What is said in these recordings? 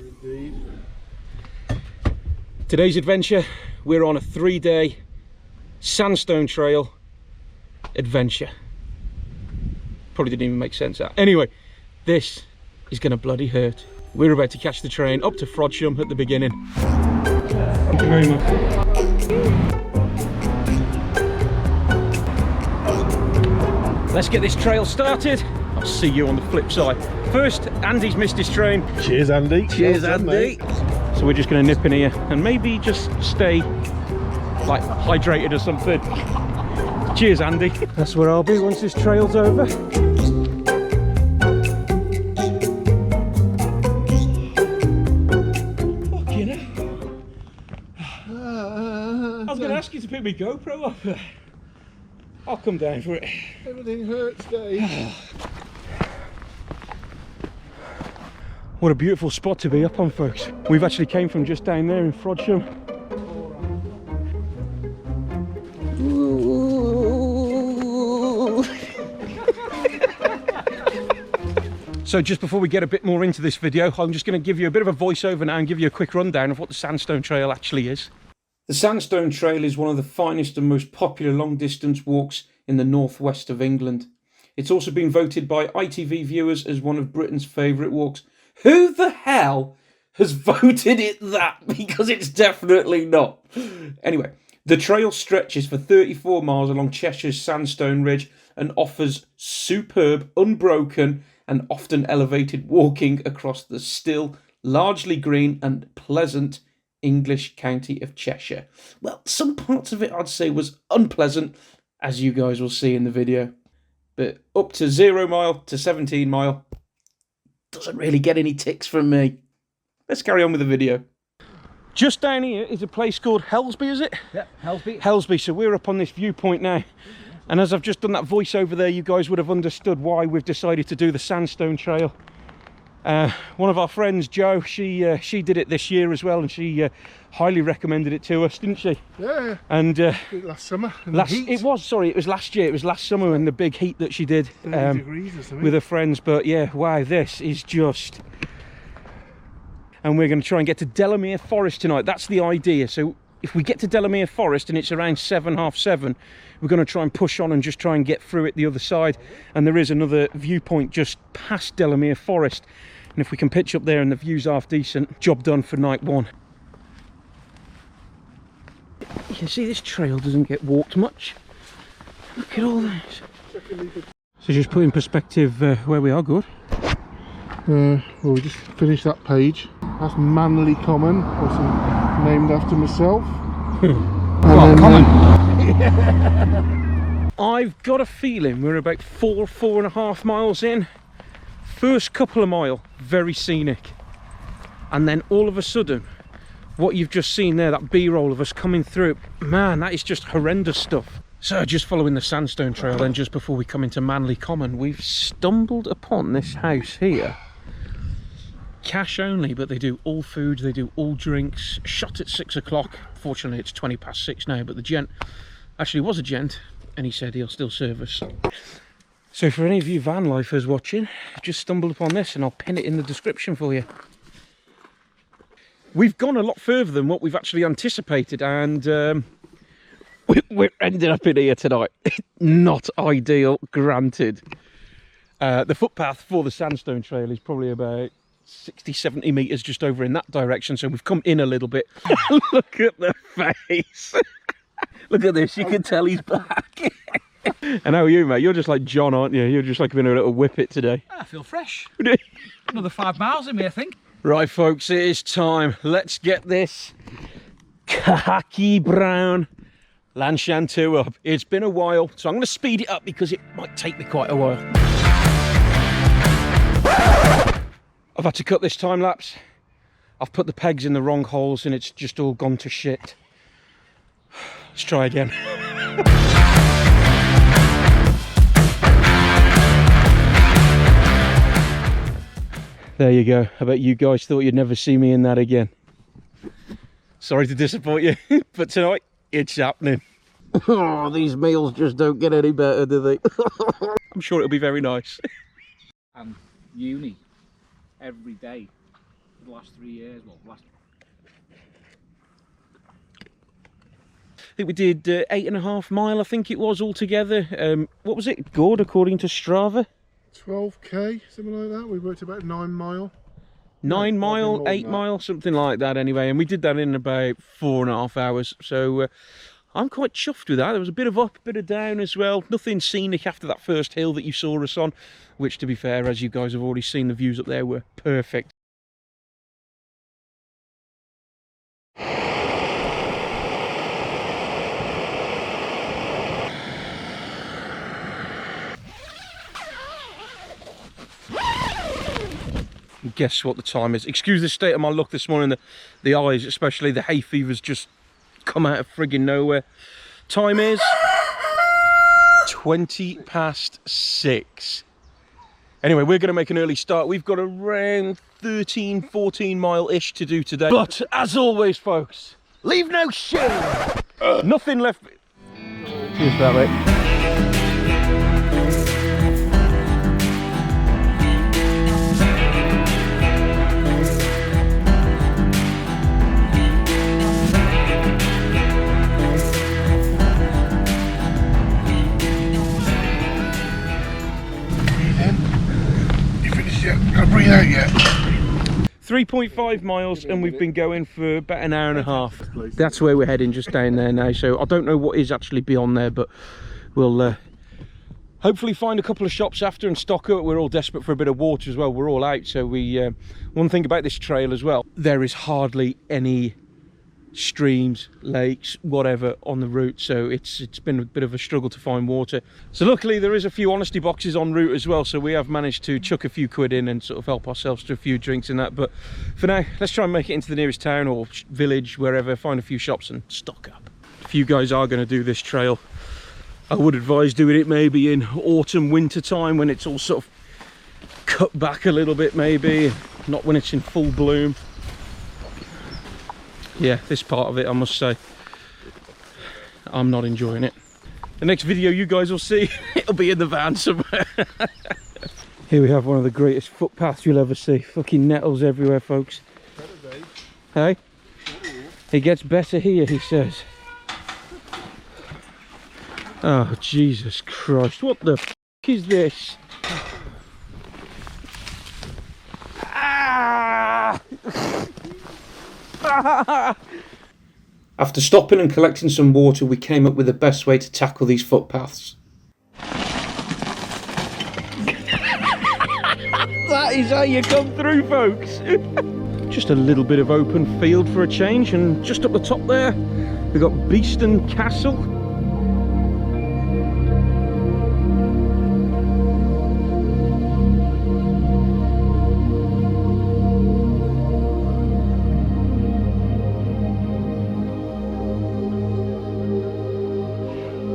Indeed. Today's adventure, we're on a 3-day Sandstone trail adventure. Probably didn't even make sense that. Anyway, this is gonna bloody hurt. We're about to catch the train up to Frodsham at the beginning. Thank you very much. Let's get this trail started. I'll see you on the flip side. First, Andy's missed his train. Cheers, Andy. Cheers, Andy. So we're just gonna nip in here and maybe just stay like hydrated or something. Cheers, Andy. That's where I'll be once this trail's over. I was going to ask you to pick my GoPro up. I'll come down for it. Everything hurts, Dave. What a beautiful spot to be up on, folks. We've actually came from just down there in Frodsham. So just before we get a bit more into this video, I'm just going to give you a bit of a voiceover now and give you a quick rundown of what the Sandstone Trail actually is. The Sandstone Trail is one of the finest and most popular long distance walks in the northwest of England. It's also been voted by ITV viewers as one of Britain's favourite walks. Who the hell has voted it that? Because it's definitely not. Anyway, the trail stretches for 34 miles along Cheshire's Sandstone Ridge and offers superb, unbroken and often elevated walking across the still, largely green and pleasant English county of Cheshire. Well, some parts of it I'd say was unpleasant, as you guys will see in the video. But up to 0 mile to 17 mile doesn't really get any ticks from me. Let's carry on with the video. Just down here is a place called Helsby, is it? Yep, Helsby. Helsby, so we're up on this viewpoint now. And as I've just done that voiceover there, you guys would have understood why we've decided to do the Sandstone Trail. One of our friends, Jo, she did it this year as well, and she highly recommended it to us, didn't she? Yeah. And Last summer. it was last year. It was last summer in the big heat that she did 30 degrees or something. with her friends. But yeah, wow, this is just. And we're going to try and get to Delamere Forest tonight. That's the idea. So if we get to Delamere Forest and it's around 7, half 7, we're going to try and push on and just try and get through it the other side. And there is another viewpoint just past Delamere Forest. And if we can pitch up there and the view's half decent, job done for night 1. You can see this trail doesn't get walked much. Look at all this. So just put in perspective where we are, good. Well, we just finished that page. That's Manly Common, also named after myself. Well, common. I've got a feeling we're about 4.5 miles in. First couple of miles, very scenic. And then all of a sudden, what you've just seen there, that B-roll of us coming through, man, that is just horrendous stuff. So just following the Sandstone Trail then, just before we come into Manly Common, we've stumbled upon this house here. Cash only, but they do all food, they do all drinks. Shut at 6 o'clock. Fortunately, it's 20 past 6 now, but the gent actually was a gent, and he said he'll still serve us. So for any of you van lifers watching, I've just stumbled upon this, and I'll pin it in the description for you. We've gone a lot further than what we've actually anticipated, and we're ending up in here tonight. Not ideal, granted. The footpath for the Sandstone Trail is probably about 60-70 metres just over in that direction, so we've come in a little bit. Look at the face. Look at this, you can tell he's back. And how are you, mate? You're just like John, aren't you? You're just like being a little whippet today. I feel fresh. Another 5 miles in me, I think. Right, folks, it is time. Let's get this khaki brown Lanshan 2 up. It's been a while, so I'm going to speed it up because it might take me quite a while. I've had to cut this time lapse. I've put the pegs in the wrong holes and it's just all gone to shit. Let's try again. There you go. I bet you guys thought you'd never see me in that again. Sorry to disappoint you, but tonight it's happening. Oh, these meals just don't get any better, do they? I'm sure it'll be very nice. And uni every day. for the last 3 years. Well, last. I think we did 8.5 mile, I think it was altogether. What was it, Gord, according to Strava? 12k, something like that. We worked about 9 mile. 9 mile, more than 8 that. mile, something like that anyway. And we did that in about 4.5 hours. So I'm quite chuffed with that. There was a bit of up, a bit of down as well. Nothing scenic after that first hill that you saw us on, which, to be fair, as you guys have already seen, the views up there were perfect. Guess what the time is. Excuse the state of my luck this morning. The eyes, especially the hay fever's just come out of friggin' nowhere. Time is 20 past 6. Anyway, we're going to make an early start. We've got around 13, 14 mile-ish to do today. But as always, folks, leave no shame. Nothing left. Cheers for that, mate. Can't breathe out yet. 3.5 miles and we've been going for about an hour and a half. That's where we're heading, just down there now. So I don't know what is actually beyond there, but we'll hopefully find a couple of shops after and stock up. We're all desperate for a bit of water as well. We're all out. So one thing about this trail as well, there is hardly any streams, lakes, whatever on the route, so it's been a bit of a struggle to find water. So luckily there is a few honesty boxes en route as well, so we have managed to chuck a few quid in and sort of help ourselves to a few drinks and that. But for now, let's try and make it into the nearest town or village, wherever, find a few shops and stock up. If you guys are going to do this trail, I would advise doing it maybe in autumn, winter time, when it's all sort of cut back a little bit, maybe not when it's in full bloom. Yeah, this part of it, I must say, I'm not enjoying it. The next video you guys will see, it'll be in the van somewhere. Here we have one of the greatest footpaths you'll ever see. Fucking nettles everywhere, folks. Hey? It gets better here, he says. Oh, Jesus Christ. What the f*** is this? Ah! After stopping and collecting some water, we came up with the best way to tackle these footpaths. That is how you come through, folks. Just a little bit of open field for a change, and just up the top there we've got Beeston Castle.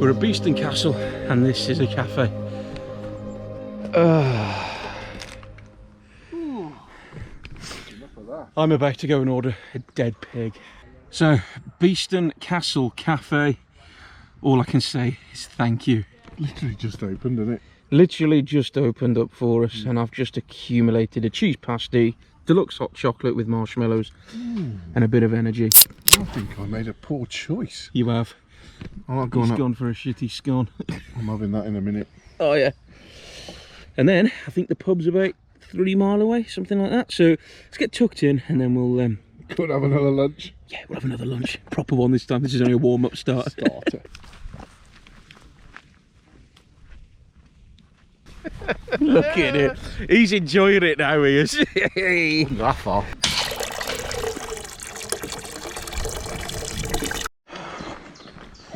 We're at Beeston Castle and this is a cafe. I'm about to go and order a dead pig. So, Beeston Castle Cafe, all I can say is thank you. Literally just opened, isn't it? Literally just opened up for us, and I've just accumulated a cheese pasty, deluxe hot chocolate with marshmallows, and a bit of energy. I think I made a poor choice. You have. I've He's gone for a shitty scone. I'm having that in a minute. Oh yeah. And then I think the pub's about 3 mile away, something like that. So let's get tucked in and then we'll could have another lunch. Yeah, we'll have another lunch. Proper one this time. This is only a warm-up starter. Look at it. He's enjoying it now, he is. That far.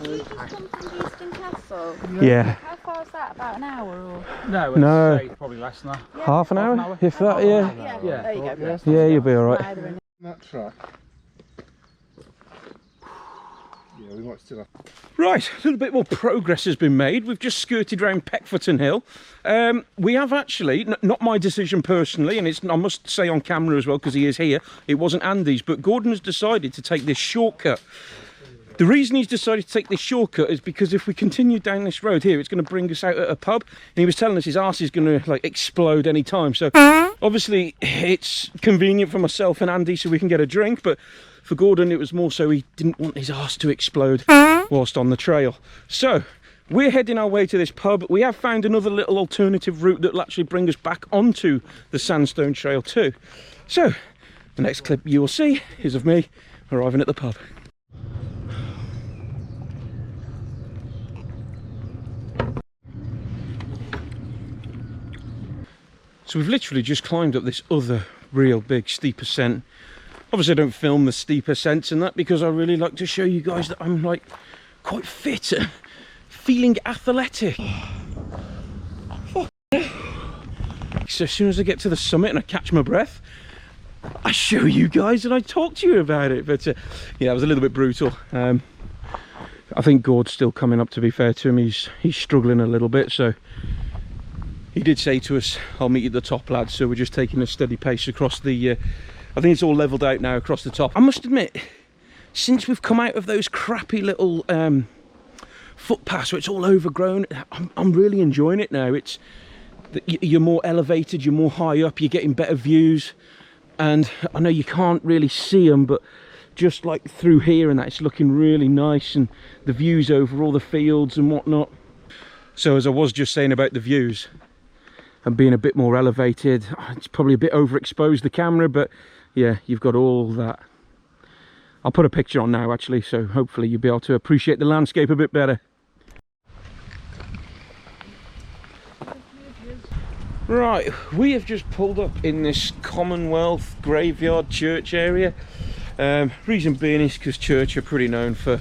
You just come from Beeston Castle? Yeah. How far is that? About an hour or? No, it's probably less than that. Yeah. Half an hour? If that, yeah. Yeah, there you go. Yeah, you'll be alright. That track. Yeah, we might still have. Right, a little bit more progress has been made. We've just skirted around Peckforton Hill. We have actually, not my decision personally, and it's, I must say on camera as well, because he is here, it wasn't Andy's, but Gordon has decided to take this shortcut. The reason he's decided to take this shortcut is because if we continue down this road here, it's going to bring us out at a pub, and he was telling us his arse is going to like explode any time. So Obviously, it's convenient for myself and Andy so we can get a drink, but for Gordon it was more so he didn't want his arse to explode whilst on the trail. So we're heading our way to this pub. We have found another little alternative route that will actually bring us back onto the Sandstone Trail too. So the next clip you will see is of me arriving at the pub. So we've literally just climbed up this other real big steep ascent. Obviously I don't film the steep ascents and that because I really like to show you guys that I'm like quite fit and feeling athletic. So as soon as I get to the summit and I catch my breath, I show you guys and I talk to you about it. But yeah, it was a little bit brutal. I think Gord's still coming up, to be fair to him. He's struggling a little bit, so he did say to us, I'll meet you at the top, lads. So we're just taking a steady pace across the, I think it's all leveled out now across the top. I must admit, since we've come out of those crappy little footpaths where it's all overgrown, I'm really enjoying it now. It's you're more elevated, you're more high up, you're getting better views. And I know you can't really see them, but just like through here and that, it's looking really nice, and the views over all the fields and whatnot. So as I was just saying about the views and being a bit more elevated, it's probably a bit overexposed, the camera, but yeah, you've got all that. I'll put a picture on now actually, so hopefully you'll be able to appreciate the landscape a bit better. Right, we have just pulled up in this Commonwealth graveyard church area. Reason being is because church are pretty known for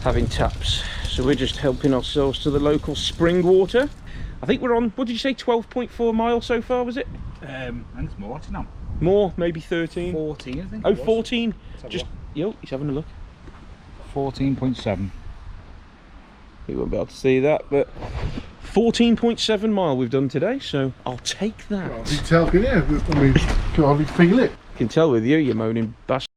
having taps, so we're just helping ourselves to the local spring water. I think we're on, what did you say, 12.4 miles so far, was it? I think it's more now. More, maybe 13? 14, I think. Oh, 14? Just, yo, he's having a look. 14.7. You won't be able to see that, but 14.7 mile we've done today, so I'll take that. Well, you can tell, can you? I mean, can hardly feel it. I can tell with you, you moaning bastard.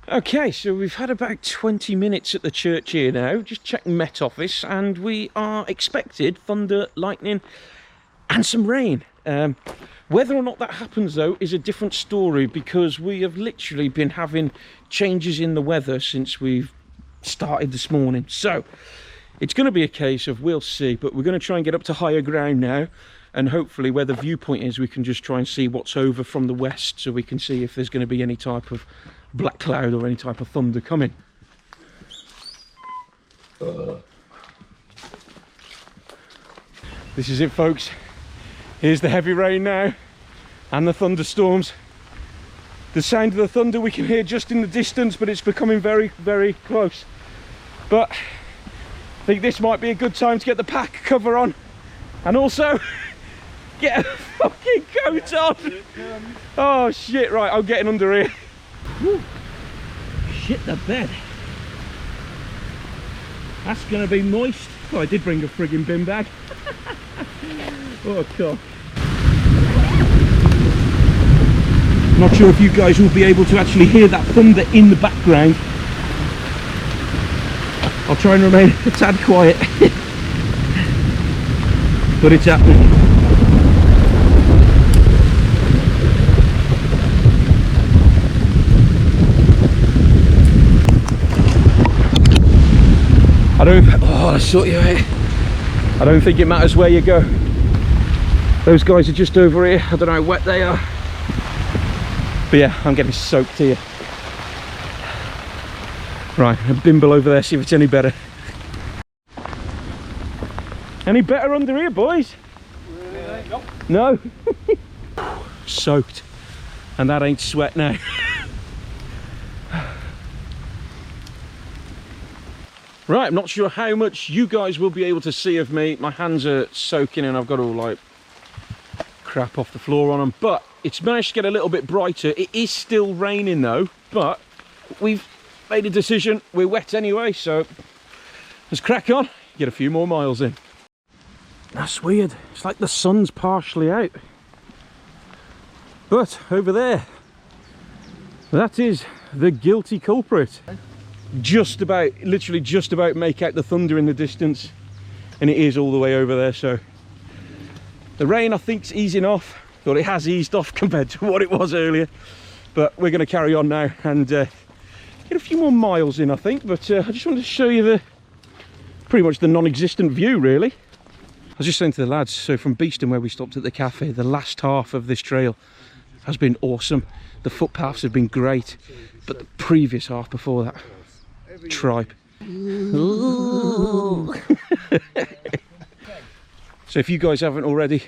Okay, so we've had about 20 minutes at the church here now, just checking Met Office, and we are expected thunder, lightning and some rain. Whether or not that happens though is a different story, because we have literally been having changes in the weather since we've started this morning. So it's going to be a case of we'll see, but we're going to try and get up to higher ground now, and hopefully where the viewpoint is we can just try and see what's over from the west, so we can see if there's going to be any type of black cloud or any type of thunder coming. This is it, folks. Here's the heavy rain now and the thunderstorms. The sound of the thunder we can hear just in the distance, but it's becoming very, very close. But I think this might be a good time to get the pack cover on and also get a fucking coat on. Oh shit, right, I'm getting under here. Woo. Shit the bed. That's gonna be moist. Oh, I did bring a friggin' bin bag. Oh god. Not sure if you guys will be able to actually hear that thunder in the background. I'll try and remain a tad quiet. But it's happening. I sort you out. I don't think it matters where you go. Those guys are just over here. I don't know how wet they are. But yeah, I'm getting soaked here. Right, a bimble over there, see if it's any better. Any better under here, boys? Nope. No? Soaked. And that ain't sweat now. Right, I'm not sure how much you guys will be able to see of me. My hands are soaking and I've got all like crap off the floor on them, but it's managed to get a little bit brighter. It is still raining though, but we've made a decision. We're wet anyway, so let's crack on, get a few more miles in. That's weird. It's like the sun's partially out. But over there, that is the guilty culprit. Just about, literally just about make out the thunder in the distance, and it is all the way over there, so The rain I think's easing off, but it has eased off compared to what it was earlier. But we're going to carry on now and get a few more miles in, I think. But I just wanted to show you pretty much the non-existent view, really. I was just saying to the lads, so from Beeston, where we stopped at the cafe, the last half of this trail has been awesome. The footpaths have been great, but the previous half before that, tripe. So if you guys haven't already,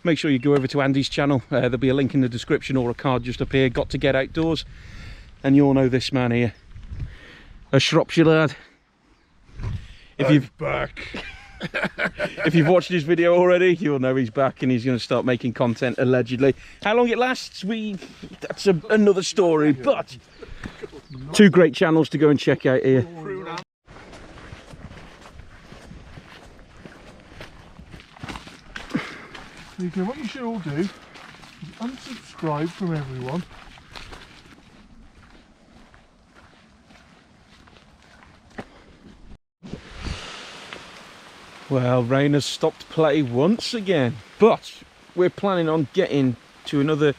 make sure you go over to Andy's channel. There'll be a link in the description or a card just up here. Got to Get Outdoors. And you all know this man here, a Shropshire lad. If you've back. If you've watched his video already, you'll know he's back and he's going to start making content, allegedly. How long it lasts, that's another story. But 2 great channels to go and check out here. Okay, what you should all do is unsubscribe from everyone. Well, rain has stopped play once again, but we're planning on getting to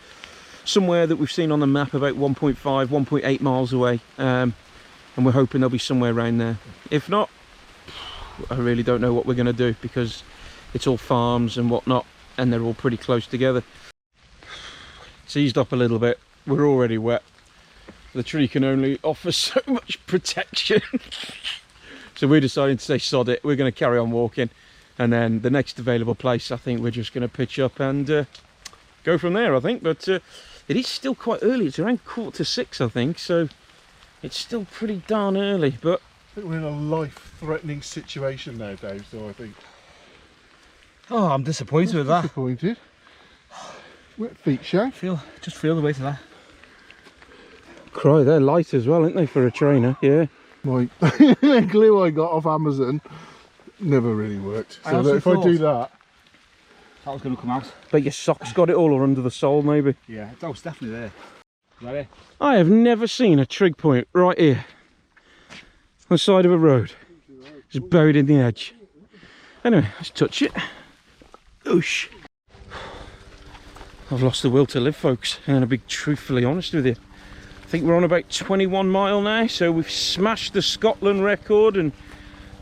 somewhere that we've seen on the map about 1.5, 1.8 miles away, and we're hoping there'll be somewhere around there. If not, I really don't know what we're going to do, because it's all farms and whatnot, and they're all pretty close together. It's eased up a little bit. We're already wet. The tree can only offer so much protection. So we're deciding to say sod it. We're going to carry on walking, and then the next available place, I think we're just going to pitch up and go from there, I think. But it is still quite early. It's around 5:45, I think, so it's still pretty darn early. But I think we're in a life-threatening situation now, Dave, so I think... Oh, I'm disappointed with that. Disappointed. Wet feet, Shay. Just feel the weight of that. cry, they're light as well, aren't they, for a trainer? Yeah. My the glue I got off Amazon never really worked. So if I do that was going to come out. Bet your socks got it all, or under the sole maybe. Yeah, that was definitely there. Is that it? I have never seen a trig point right here on the side of a road, just buried in the edge. Anyway, let's touch it. Oosh. I've lost the will to live, folks, and I'll be truthfully honest with you. I think we're on about 21 mile now, so we've smashed the Scotland record, and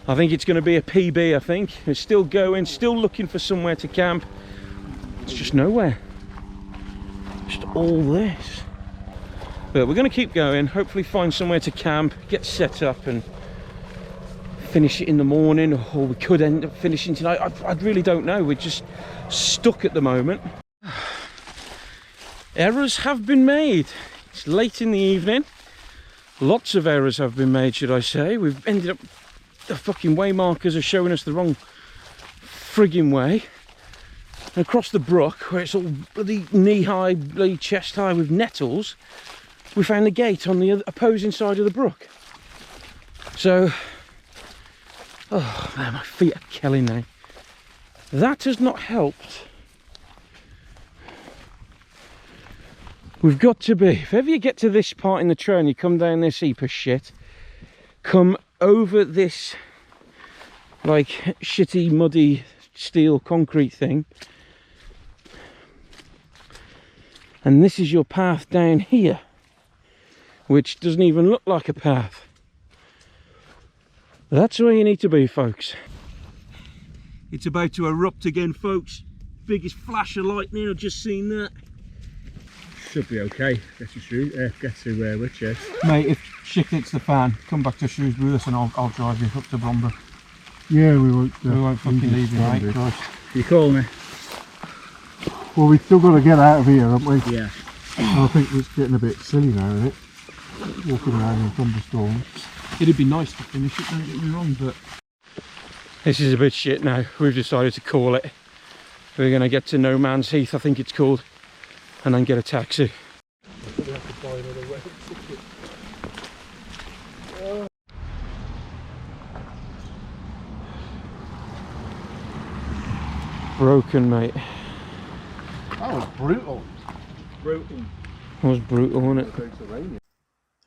I think it's going to be a PB. I think it's still going, still looking for somewhere to camp. It's just nowhere, just all this. But we're going to keep going, hopefully find somewhere to camp, get set up and finish it in the morning, or we could end up finishing tonight. I really don't know. We're just stuck at the moment. Errors have been made. It's late in the evening. Lots of errors have been made, should I say. We've ended up, the fucking way markers are showing us the wrong frigging way. And across the brook, where it's all bloody knee-high, bloody chest-high with nettles, we found the gate on the opposing side of the brook. So, oh man, my feet are killing now. That has not helped. We've got to be, if ever you get to this part in the trail and you come down this heap of shit, come over this like shitty muddy steel concrete thing, and this is your path down here, which doesn't even look like a path. That's where you need to be, folks. It's about to erupt again, folks. Biggest flash of lightning, I've just seen that. Should be okay. Get to Richard. Mate, if shit hits the fan, come back to Shrewsbury with us and I'll drive you up to Bromborough. yeah, we won't fucking leave you, right? Christ. You call me? Well, we've still got to get out of here, haven't we? Yeah. I think it's getting a bit silly now, isn't it? Walking around in thunderstorms. It'd be nice to finish it, don't get me wrong, but this is a bit shit now. We've decided to call it. We're going to get to No Man's Heath, I think it's called, and then get a taxi. Probably have to buy another rail ticket. Broken, mate. That was brutal. Brutal. That was brutal, wasn't it?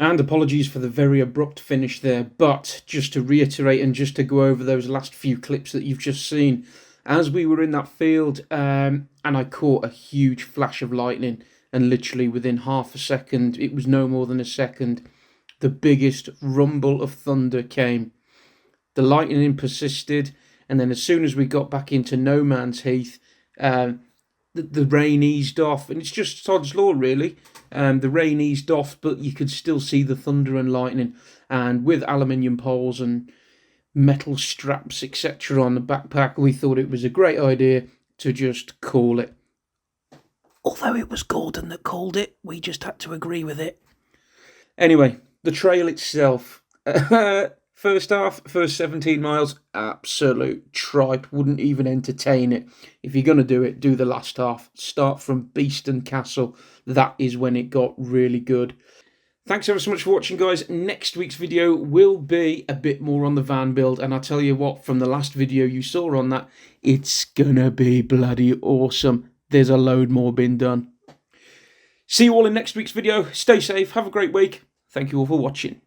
And apologies for the very abrupt finish there, but just to reiterate and just to go over those last few clips that you've just seen, as we were in that field, and I caught a huge flash of lightning, and literally within half a second, it was no more than a second, the biggest rumble of thunder came. The lightning persisted, and then as soon as we got back into no man's heath, the rain eased off, and it's just Sod's law, really. The rain eased off, but you could still see the thunder and lightning, and with aluminium poles and metal straps, etc. on the backpack, we thought it was a great idea to just call it. Although it was Gordon that called it, we just had to agree with it. Anyway, the trail itself. First 17 miles, absolute tripe, wouldn't even entertain it. If you're going to do it, do the last half. Start from Beeston Castle. That is when it got really good. Thanks ever so much for watching, guys. Next week's video will be a bit more on the van build, and I'll tell you what, from the last video you saw on that, it's gonna be bloody awesome. There's a load more been done. See you all in next week's video. Stay safe, have a great week. Thank you all for watching.